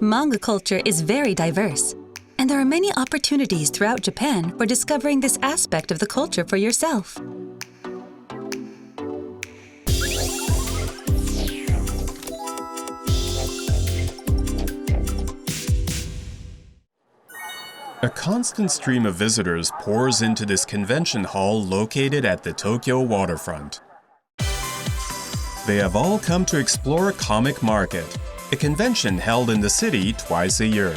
Manga culture is very diverse, and there are many opportunities throughout Japan for discovering this aspect of the culture for yourself. A constant stream of visitors pours into this convention hall located at the Tokyo waterfront. They have all come to explore Comic Market, a convention held in the city twice a year.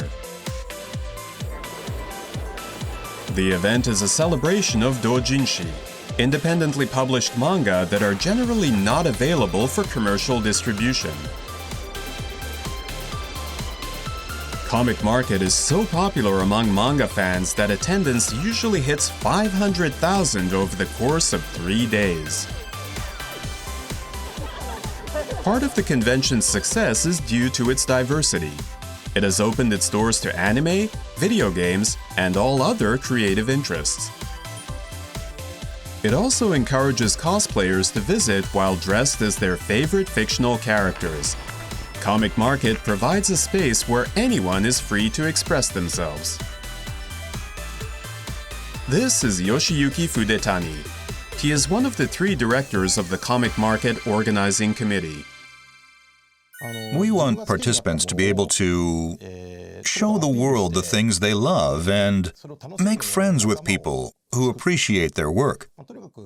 The event is a celebration of doujinshi, independently published manga that are generally not available for commercial distribution. Comic Market is so popular among manga fans that attendance usually hits 500,000 over the course of 3 days. Part of the convention's success is due to its diversity. It has opened its doors to anime, video games, and all other creative interests. It also encourages cosplayers to visit while dressed as their favorite fictional characters. Comic Market provides a space where anyone is free to express themselves. This is Yoshiyuki Fudetani. He is one of the 3 directors of the Comic Market Organizing Committee. We want participants to be able to show the world the things they love and make friends with people who appreciate their work.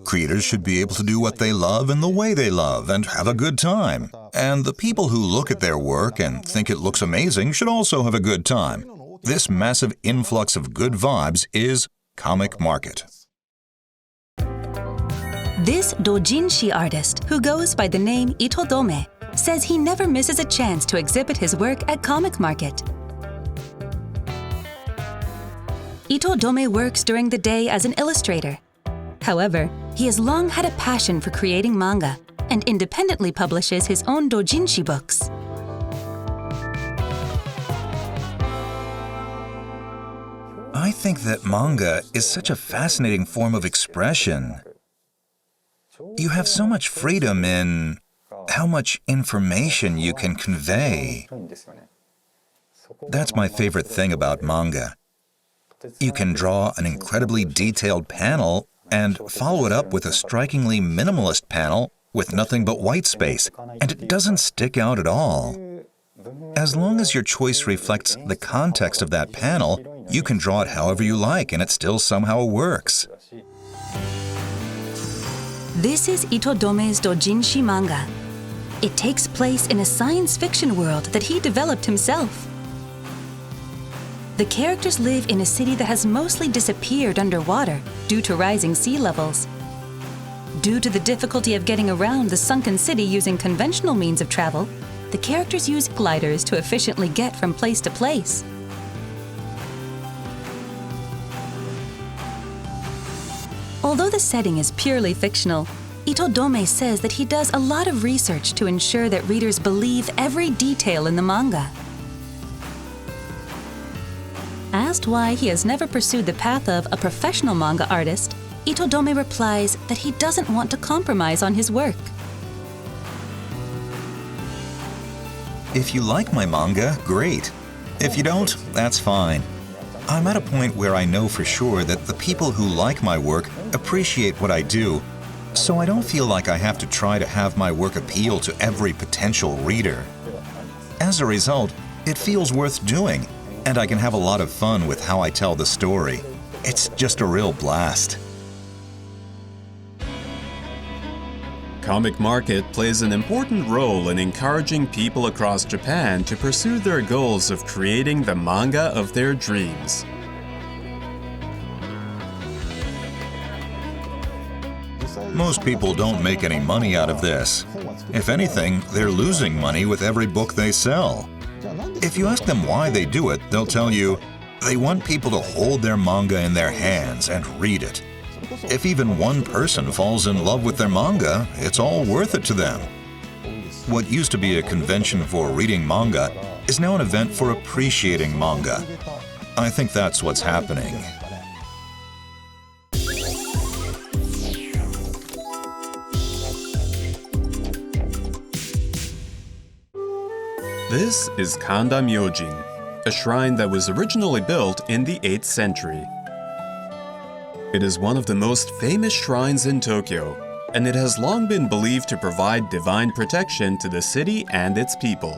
Creators should be able to do what they love in the way they love and have a good time. And the people who look at their work and think it looks amazing should also have a good time. This massive influx of good vibes is Comic Market. This doujinshi artist, who goes by the name Itodome, says he never misses a chance to exhibit his work at Comic Market. Itodome works during the day as an illustrator. However, he has long had a passion for creating manga and independently publishes his own doujinshi books. I think that manga is such a fascinating form of expression. You have so much freedom in how much information you can convey. That's my favorite thing about manga. You can draw an incredibly detailed panel and follow it up with a strikingly minimalist panel with nothing but white space, and it doesn't stick out at all. As long as your choice reflects the context of that panel, you can draw it however you like and it still somehow works. This is Itodome's doujinshi manga. It takes place in a science fiction world that he developed himself. The characters live in a city that has mostly disappeared underwater due to rising sea levels. Due to the difficulty of getting around the sunken city using conventional means of travel, the characters use gliders to efficiently get from place to place. Although the setting is purely fictional, Itodome says that he does a lot of research to ensure that readers believe every detail in the manga. Asked why he has never pursued the path of a professional manga artist, Itodome replies that he doesn't want to compromise on his work. If you like my manga, great. If you don't, that's fine. I'm at a point where I know for sure that the people who like my work appreciate what I do, so I don't feel like I have to try to have my work appeal to every potential reader. As a result, it feels worth doing, and I can have a lot of fun with how I tell the story. It's just a real blast. Comic Market plays an important role in encouraging people across Japan to pursue their goals of creating the manga of their dreams. Most people don't make any money out of this. If anything, they're losing money with every book they sell. If you ask them why they do it, they'll tell you they want people to hold their manga in their hands and read it. If even one person falls in love with their manga, it's all worth it to them. What used to be a convention for reading manga is now an event for appreciating manga. I think that's what's happening. This is Kanda Myojin, a shrine that was originally built in the 8th century. It is one of the most famous shrines in Tokyo, and it has long been believed to provide divine protection to the city and its people.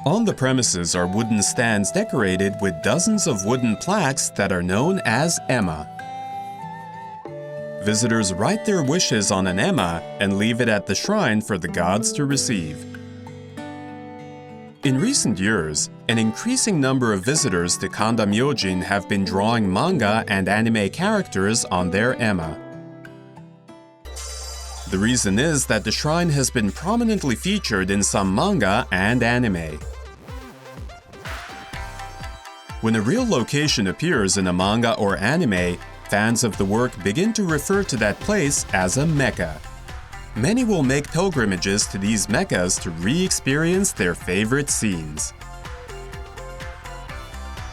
On the premises are wooden stands decorated with dozens of wooden plaques that are known as ema. Visitors write their wishes on an ema and leave it at the shrine for the gods to receive. In recent years, an increasing number of visitors to Kanda Myojin have been drawing manga and anime characters on their ema. The reason is that the shrine has been prominently featured in some manga and anime. When a real location appears in a manga or anime, fans of the work begin to refer to that place as a mecca. Many will make pilgrimages to these meccas to re-experience their favorite scenes.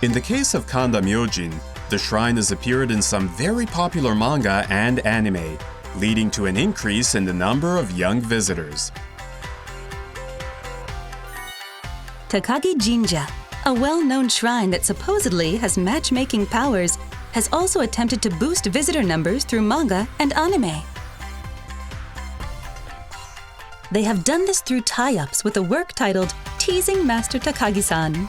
In the case of Kanda Myojin, the shrine has appeared in some very popular manga and anime, leading to an increase in the number of young visitors. Takagi Jinja, a well-known shrine that supposedly has matchmaking powers, has also attempted to boost visitor numbers through manga and anime. They have done this through tie-ups with a work titled Teasing Master Takagi-san.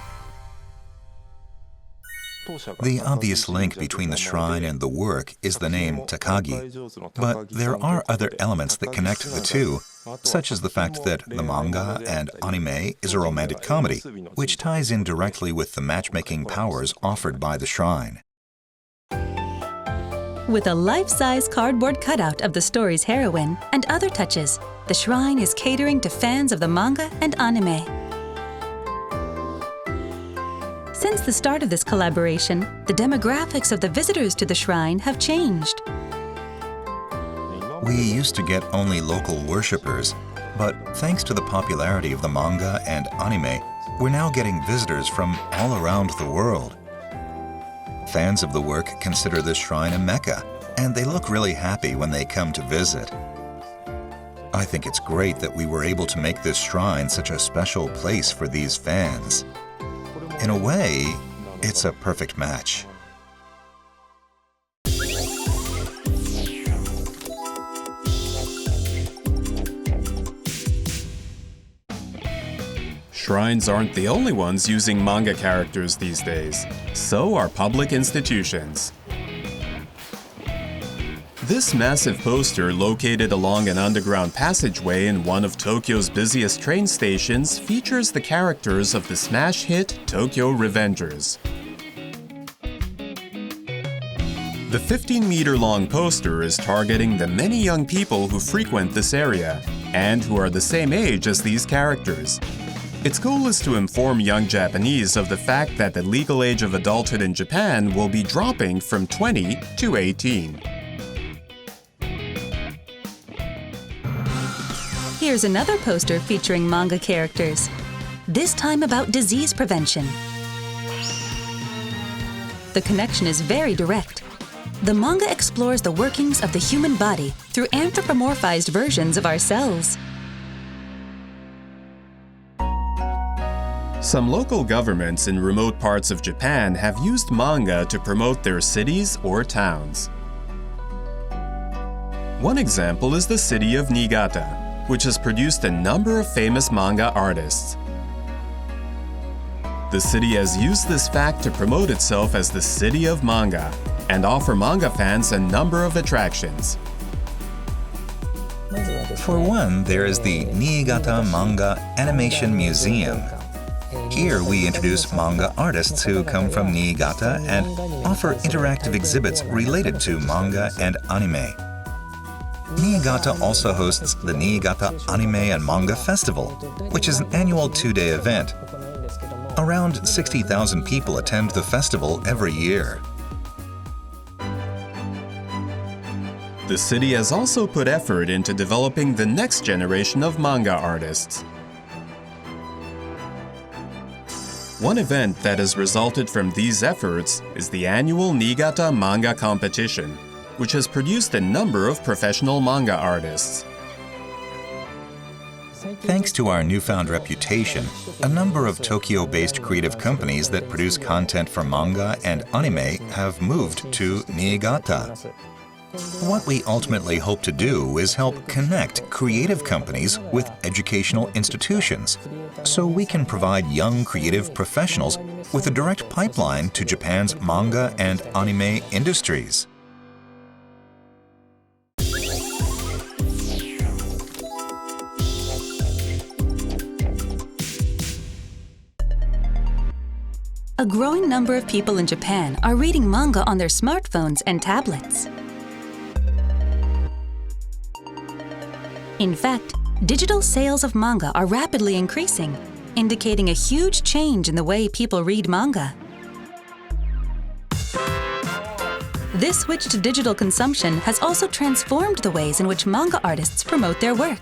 The obvious link between the shrine and the work is the name Takagi, but there are other elements that connect the two, such as the fact that the manga and anime is a romantic comedy, which ties in directly with the matchmaking powers offered by the shrine. With a life-size cardboard cutout of the story's heroine and other touches, the shrine is catering to fans of the manga and anime. Since the start of this collaboration, the demographics of the visitors to the shrine have changed. We used to get only local worshippers, but thanks to the popularity of the manga and anime, we're now getting visitors from all around the world. Fans of the work consider this shrine a mecca, and they look really happy when they come to visit. I think it's great that we were able to make this shrine such a special place for these fans. In a way, it's a perfect match. Shrines aren't the only ones using manga characters these days. So are public institutions. This massive poster located along an underground passageway in one of Tokyo's busiest train stations features the characters of the smash hit Tokyo Revengers. The 15-meter-long poster is targeting the many young people who frequent this area and who are the same age as these characters. Its goal is to inform young Japanese of the fact that the legal age of adulthood in Japan will be dropping from 20 to 18. Here's another poster featuring manga characters, this time about disease prevention. The connection is very direct. The manga explores the workings of the human body through anthropomorphized versions of ourselves. Some local governments in remote parts of Japan have used manga to promote their cities or towns. One example is the city of Niigata, which has produced a number of famous manga artists. The city has used this fact to promote itself as the city of manga and offer manga fans a number of attractions. For one, there is the Niigata Manga Animation Museum. Here we introduce manga artists who come from Niigata and offer interactive exhibits related to manga and anime. Niigata also hosts the Niigata Anime and Manga Festival, which is an annual 2-day event. Around 60,000 people attend the festival every year. The city has also put effort into developing the next generation of manga artists. One event that has resulted from these efforts is the annual Niigata Manga Competition, which has produced a number of professional manga artists. Thanks to our newfound reputation, a number of Tokyo-based creative companies that produce content for manga and anime have moved to Niigata. What we ultimately hope to do is help connect creative companies with educational institutions, so we can provide young creative professionals with a direct pipeline to Japan's manga and anime industries. A growing number of people in Japan are reading manga on their smartphones and tablets. In fact, digital sales of manga are rapidly increasing, indicating a huge change in the way people read manga. This switch to digital consumption has also transformed the ways in which manga artists promote their work.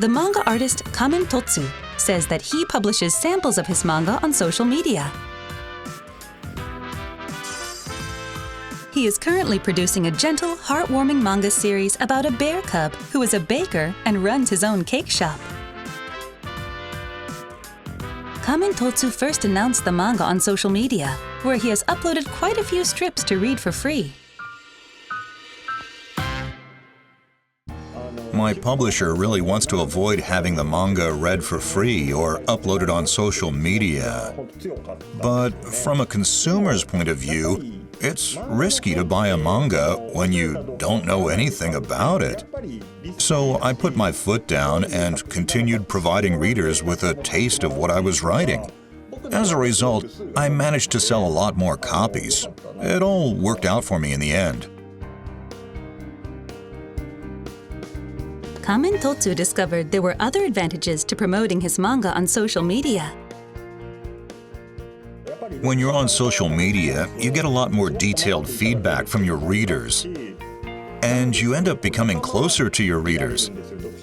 The manga artist Kamen Totsu says that he publishes samples of his manga on social media. He is currently producing a gentle, heartwarming manga series about a bear cub who is a baker and runs his own cake shop. Kamen Totsu first announced the manga on social media, where he has uploaded quite a few strips to read for free. My publisher really wants to avoid having the manga read for free or uploaded on social media. But from a consumer's point of view, it's risky to buy a manga when you don't know anything about it. So I put my foot down and continued providing readers with a taste of what I was writing. As a result, I managed to sell a lot more copies. It all worked out for me in the end. Kamen Totsu discovered there were other advantages to promoting his manga on social media. When you're on social media, you get a lot more detailed feedback from your readers. And you end up becoming closer to your readers.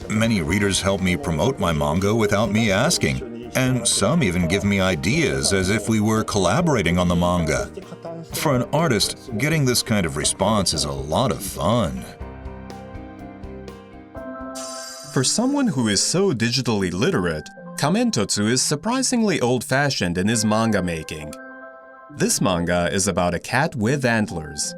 Many readers help me promote my manga without me asking, and some even give me ideas as if we were collaborating on the manga. For an artist, getting this kind of response is a lot of fun. For someone who is so digitally literate, Kamen Totsu is surprisingly old-fashioned in his manga making. This manga is about a cat with antlers.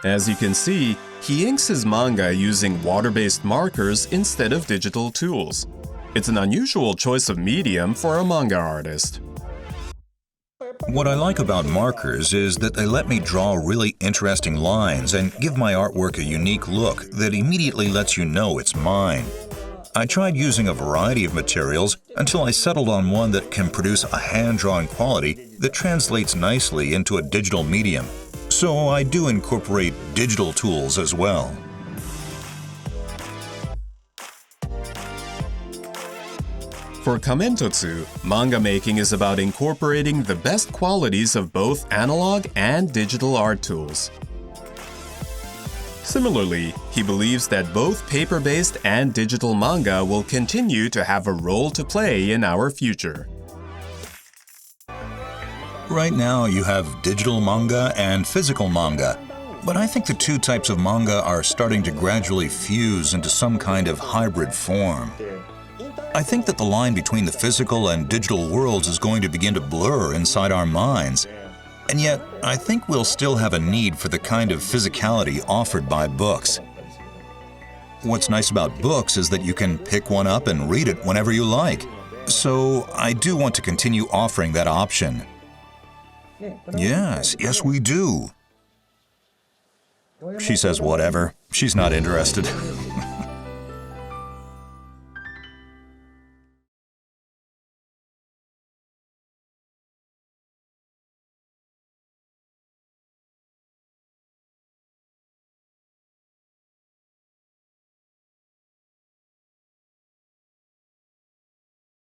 As you can see, he inks his manga using water-based markers instead of digital tools. It's an unusual choice of medium for a manga artist. What I like about markers is that they let me draw really interesting lines and give my artwork a unique look that immediately lets you know it's mine. I tried using a variety of materials until I settled on one that can produce a hand-drawn quality that translates nicely into a digital medium. So I do incorporate digital tools as well. For Kamen Totsu, manga making is about incorporating the best qualities of both analog and digital art tools. Similarly, he believes that both paper-based and digital manga will continue to have a role to play in our future. Right now, you have digital manga and physical manga, but I think the two types of manga are starting to gradually fuse into some kind of hybrid form. I think that the line between the physical and digital worlds is going to begin to blur inside our minds. And yet, I think we'll still have a need for the kind of physicality offered by books. What's nice about books is that you can pick one up and read it whenever you like. So I do want to continue offering that option. Yes, we do. She says whatever. She's not interested.